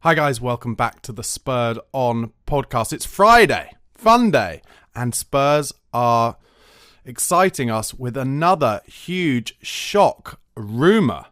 Hi guys, welcome back to the Spurred On podcast. It's Friday, fun day, and Spurs are exciting us with another huge shock rumour.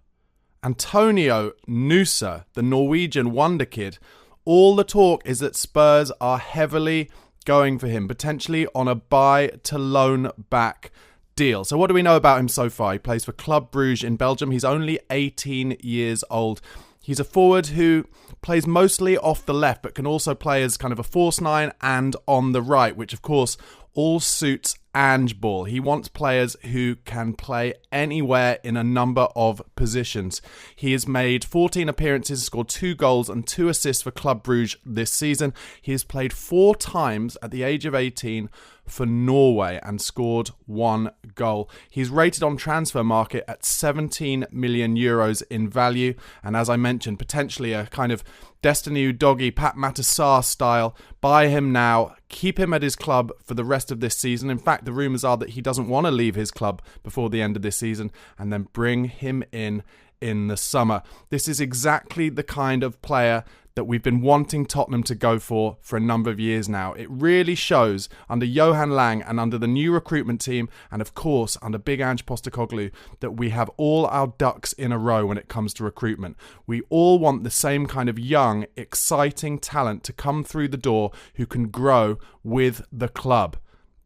Antonio Nusa, the Norwegian Wonderkid, all the talk is that Spurs are heavily going for him, potentially on a buy to loan back deal. So what do we know about him so far? He plays for Club Brugge in Belgium. He's only 18 years old. He's a forward who plays mostly off the left, but can also play as kind of a false nine and on the right, which of course all suits Ange Ball. He wants players who can play anywhere in a number of positions. He has made 14 appearances, scored 2 goals and 2 assists for Club Brugge this season. He has played 4 times at the age of 18 for Norway and scored 1 goal. He's rated on transfer market at 17 million euros in value, and as I mentioned, potentially a kind of Destiny Doggy, Pat Matassar style. Buy him now, keep him at his club for the rest of this season. In fact, the rumours are that he doesn't want to leave his club before the end of this season, and then bring him in the summer. This is exactly the kind of player that we've been wanting Tottenham to go for a number of years now. It really shows under Johan Lang and under the new recruitment team, and of course under Big Ange Postecoglou, that we have all our ducks in a row when it comes to recruitment. We all want the same kind of young, exciting talent to come through the door who can grow with the club.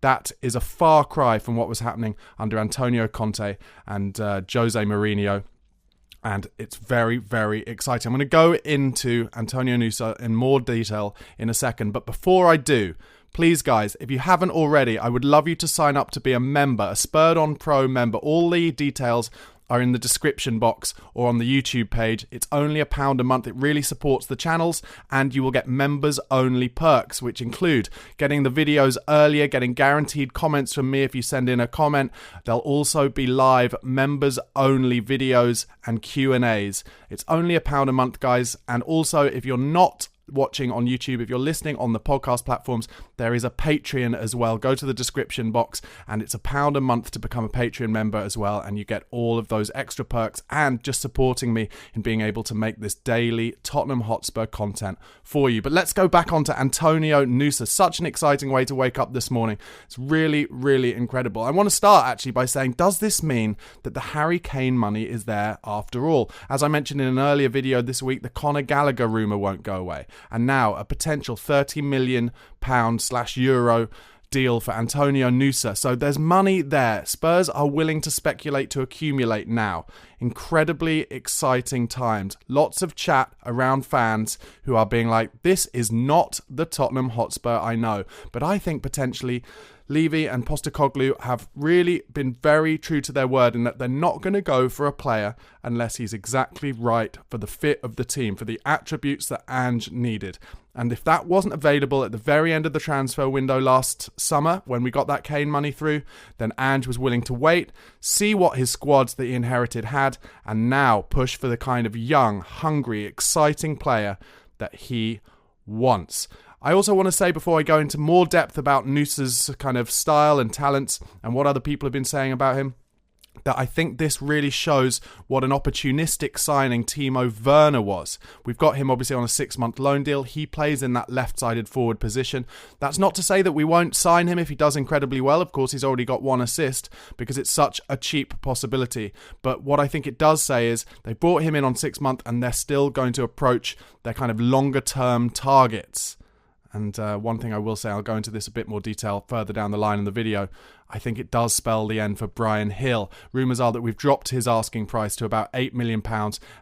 That is a far cry from what was happening under Antonio Conte and Jose Mourinho. And it's very, very exciting. I'm going to go into Antonio Nusa in more detail in a second. But before I do, please, guys, if you haven't already, I would love you to sign up to be a member, a Spurred On Pro member. All the details are in the description box or on the YouTube page. It's only £1 a month. It really supports the channels, and you will get members-only perks, which include getting the videos earlier, getting guaranteed comments from me if you send in a comment. There'll also be live members-only videos and Q&As. It's only £1 a month, guys, and also if you're not watching on YouTube, if you're listening on the podcast platforms, there is a Patreon as well. Go to the description box, and it's £1 a month to become a Patreon member as well, and you get all of those extra perks and just supporting me in being able to make this daily Tottenham Hotspur content for you. But let's go back on to Antonio Nusa. Such an exciting way to wake up this morning. It's really, really incredible. I want to start actually by saying, does this mean that the Harry Kane money is there after all? As I mentioned in an earlier video this week, the Conor Gallagher rumour won't go away. And now a potential £30 million/euro deal for Antonio Nusa. So there's money there. Spurs are willing to speculate to accumulate now. Incredibly exciting times. Lots of chat around fans who are being like, this is not the Tottenham Hotspur I know. But I think potentially Levy and Postecoglou have really been very true to their word in that they're not going to go for a player unless he's exactly right for the fit of the team, for the attributes that Ange needed. And if that wasn't available at the very end of the transfer window last summer, when we got that Kane money through, then Ange was willing to wait, see what his squads that he inherited had, and now push for the kind of young, hungry, exciting player that he wants. I also want to say, before I go into more depth about Nusa's kind of style and talents and what other people have been saying about him, that I think this really shows what an opportunistic signing Timo Werner was. We've got him obviously on a 6-month loan deal. He plays in that left-sided forward position. That's not to say that we won't sign him if he does incredibly well. Of course, he's already got 1 assist because it's such a cheap possibility. But what I think it does say is they brought him in on 6 months and they're still going to approach their kind of longer-term targets. And one thing I will say, I'll go into this a bit more detail further down the line in the video, I think it does spell the end for Bryan Gil. Rumours are that we've dropped his asking price to about £8 million,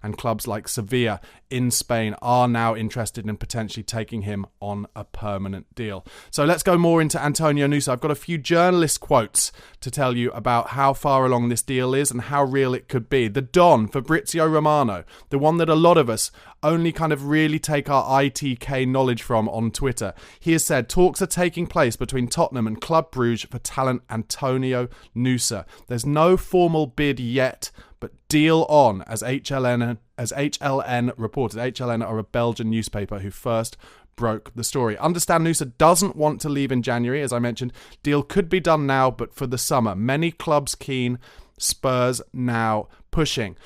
and clubs like Sevilla in Spain are now interested in potentially taking him on a permanent deal. So let's go more into Antonio Nusa. I've got a few journalist quotes to tell you about how far along this deal is and how real it could be. The Don, Fabrizio Romano, the one that a lot of us only kind of really take our ITK knowledge from on Twitter. He has said talks are taking place between Tottenham and Club Brugge for talent Antonio Nusa. There's no formal bid yet, but deal on, as HLN reported. HLN are a Belgian newspaper who first broke the story. Understand Nusa doesn't want to leave in January, as I mentioned. Deal could be done now, but for the summer. Many clubs keen, Spurs now pushing.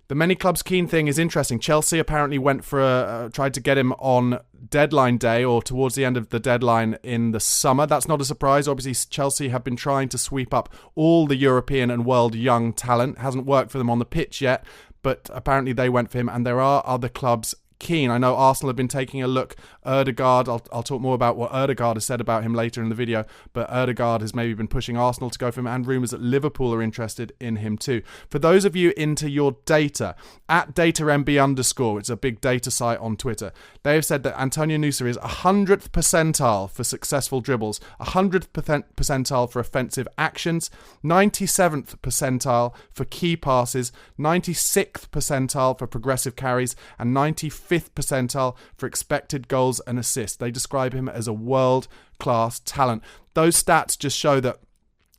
The many clubs keen thing is interesting. Chelsea apparently went for tried to get him on deadline day or towards the end of the deadline in the summer. That's not a surprise. Obviously, Chelsea have been trying to sweep up all the European and world young talent. Hasn't worked for them on the pitch yet, but apparently they went for him, and there are other clubs keen. I know Arsenal have been taking a look. Ødegaard, I'll talk more about what Ødegaard has said about him later in the video, but Ødegaard has maybe been pushing Arsenal to go for him, and rumours that Liverpool are interested in him too. For those of you into your data, at datamb_, which is a big data site on Twitter, they have said that Antonio Nusa is 100th percentile for successful dribbles, 100th percentile for offensive actions, 97th percentile for key passes, 96th percentile for progressive carries, and 95th percentile for expected goals and assists. They describe him as a world-class talent. Those stats just show that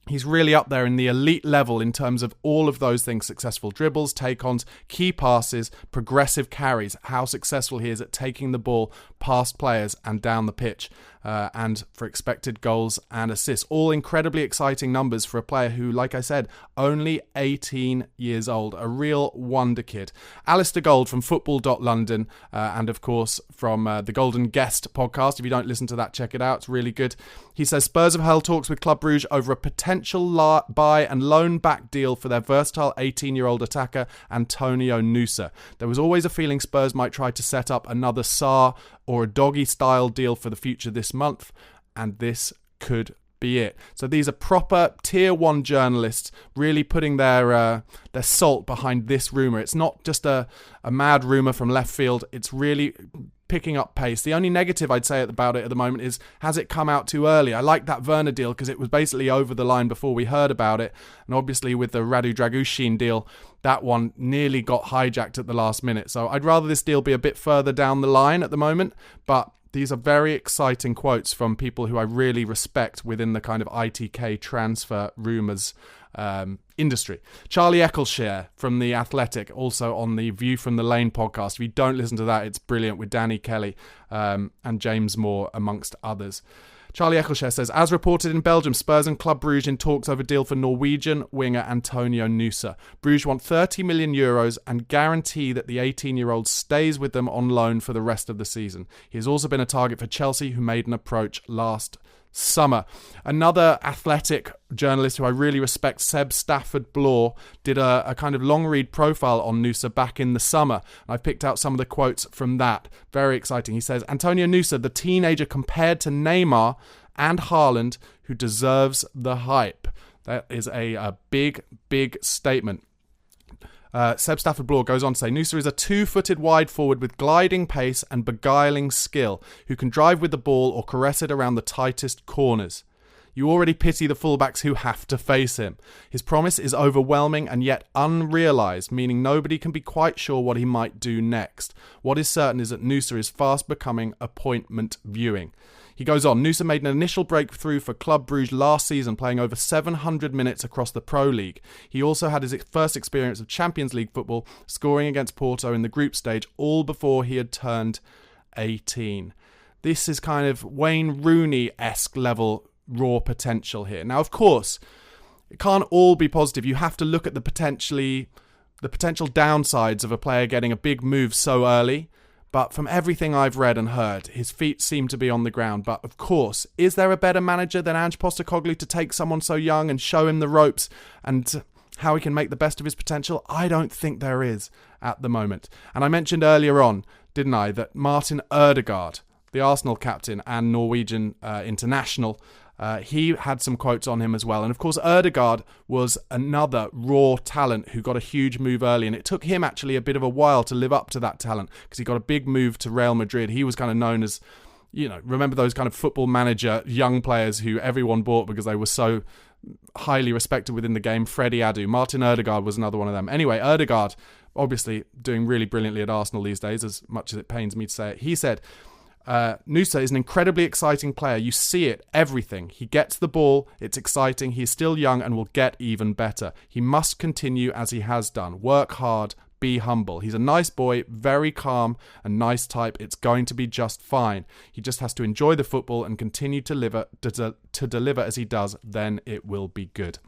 he's really up there in the elite level in terms of all of those things: successful dribbles, take-ons, key passes, progressive carries, how successful he is at taking the ball past players and down the pitch, and for expected goals and assists. All incredibly exciting numbers for a player who, like I said, only 18 years old. A real wonderkid. Alistair Gold from Football.London, and of course from the Golden Guest podcast. If you don't listen to that, check it out. It's really good. He says Spurs have held talks with Club Brugge over a potential buy and loan back deal for their versatile 18-year-old attacker Antonio Nusa. There was always a feeling Spurs might try to set up another Sarr or a Doggy style deal for the future this month, and this could be it. So these are proper tier 1 journalists really putting their salt behind this rumour. It's not just a mad rumour from left field. It's really picking up pace. The only negative I'd say about it at the moment is, has it come out too early? I like that Werner deal because it was basically over the line before we heard about it. And obviously with the Radu Dragushin deal, that one nearly got hijacked at the last minute. So I'd rather this deal be a bit further down the line at the moment. But these are very exciting quotes from people who I really respect within the kind of ITK transfer rumours industry. Charlie Eccleshare from The Athletic, also on the View from the Lane podcast. If you don't listen to that, it's brilliant, with Danny Kelly and James Moore, amongst others. Charlie Eccleshare says, as reported in Belgium, Spurs and Club Brugge in talks over deal for Norwegian winger Antonio Nusa. Brugge want €30 million and guarantee that the 18-year-old stays with them on loan for the rest of the season. He has also been a target for Chelsea, who made an approach last summer. Another Athletic journalist who I really respect, Seb Stafford-Bloor, did a kind of long read profile on Nusa back in the summer. I've picked out some of the quotes from that. Very exciting. He says, Antonio Nusa, the teenager compared to Neymar and Haaland, who deserves the hype. That is a big, big statement. Seb Stafford-Bloor goes on to say, Nusa is a two-footed wide forward with gliding pace and beguiling skill, who can drive with the ball or caress it around the tightest corners. You already pity the fullbacks who have to face him. His promise is overwhelming and yet unrealised, meaning nobody can be quite sure what he might do next. What is certain is that Nusa is fast becoming appointment viewing. He goes on, Nusa made an initial breakthrough for Club Brugge last season, playing over 700 minutes across the Pro League. He also had his first experience of Champions League football, scoring against Porto in the group stage, all before he had turned 18. This is kind of Wayne Rooney-esque level raw potential here. Now, of course, it can't all be positive. You have to look at the potential downsides of a player getting a big move so early. But from everything I've read and heard, his feet seem to be on the ground. But of course, is there a better manager than Ange Postecoglou to take someone so young and show him the ropes and how he can make the best of his potential? I don't think there is at the moment. And I mentioned earlier on, didn't I, that Martin Ødegaard, the Arsenal captain and Norwegian international, he had some quotes on him as well. And of course, Ødegaard was another raw talent who got a huge move early. And it took him actually a bit of a while to live up to that talent because he got a big move to Real Madrid. He was kind of known as, you know, remember those kind of football manager young players who everyone bought because they were so highly respected within the game. Freddie Adu. Martin Ødegaard was another one of them. Anyway, Ødegaard, obviously doing really brilliantly at Arsenal these days, as much as it pains me to say it. He said, Nusa is an incredibly exciting player. You see it, everything. He gets the ball, it's exciting, he is still young and will get even better. He must continue as he has done. Work hard, be humble. He's a nice boy, very calm and nice type. It's going to be just fine. He just has to enjoy the football and continue to deliver as he does, then it will be good.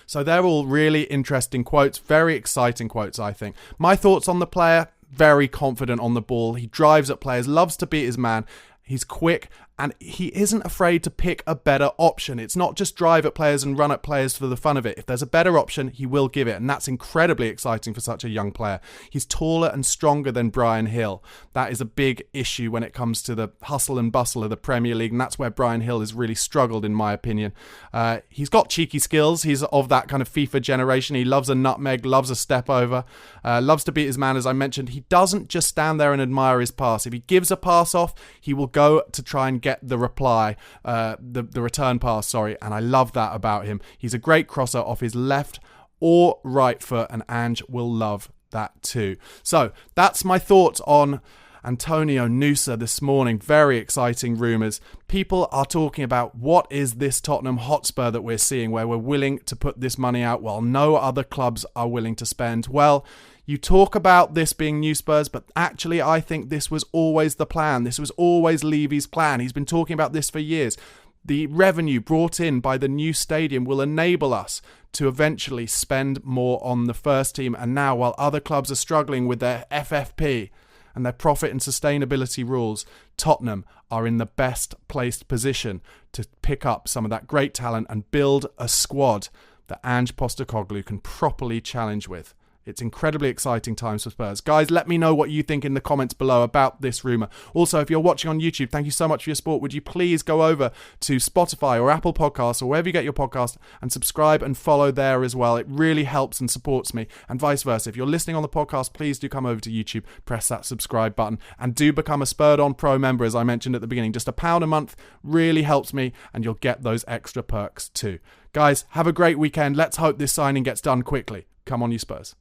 So they're all really interesting quotes, very exciting quotes, I think. My thoughts on the player, very confident on the ball. He drives at players, loves to beat his man. He's quick, and he isn't afraid to pick a better option. It's not just drive at players and run at players for the fun of it. If there's a better option, he will give it, and that's incredibly exciting for such a young player. He's taller and stronger than Bryan Hill. That is a big issue when it comes to the hustle and bustle of the Premier League, and that's where Bryan Hill has really struggled, in my opinion. He's got cheeky skills. He's of that kind of FIFA generation. He loves a nutmeg, loves a step over, loves to beat his man, as I mentioned. He doesn't just stand there and admire his pass. If he gives a pass off, he will go to try and get the reply, the return pass, and I love that about him. He's a great crosser off his left or right foot, and Ange will love that too. So that's my thoughts on Antonio Nusa this morning. Very exciting rumours. People are talking about, what is this Tottenham Hotspur that we're seeing where we're willing to put this money out while no other clubs are willing to spend? Well, you talk about this being new Spurs, but actually I think this was always the plan. This was always Levy's plan. He's been talking about this for years. The revenue brought in by the new stadium will enable us to eventually spend more on the first team. And now, while other clubs are struggling with their FFP and their profit and sustainability rules, Tottenham are in the best placed position to pick up some of that great talent and build a squad that Ange Postecoglou can properly challenge with. It's incredibly exciting times for Spurs. Guys, let me know what you think in the comments below about this rumour. Also, if you're watching on YouTube, thank you so much for your support. Would you please go over to Spotify or Apple Podcasts or wherever you get your podcast and subscribe and follow there as well. It really helps and supports me, and vice versa. If you're listening on the podcast, please do come over to YouTube, press that subscribe button, and do become a Spurred On Pro member, as I mentioned at the beginning. Just £1 a month really helps me, and you'll get those extra perks too. Guys, have a great weekend. Let's hope this signing gets done quickly. Come on, you Spurs.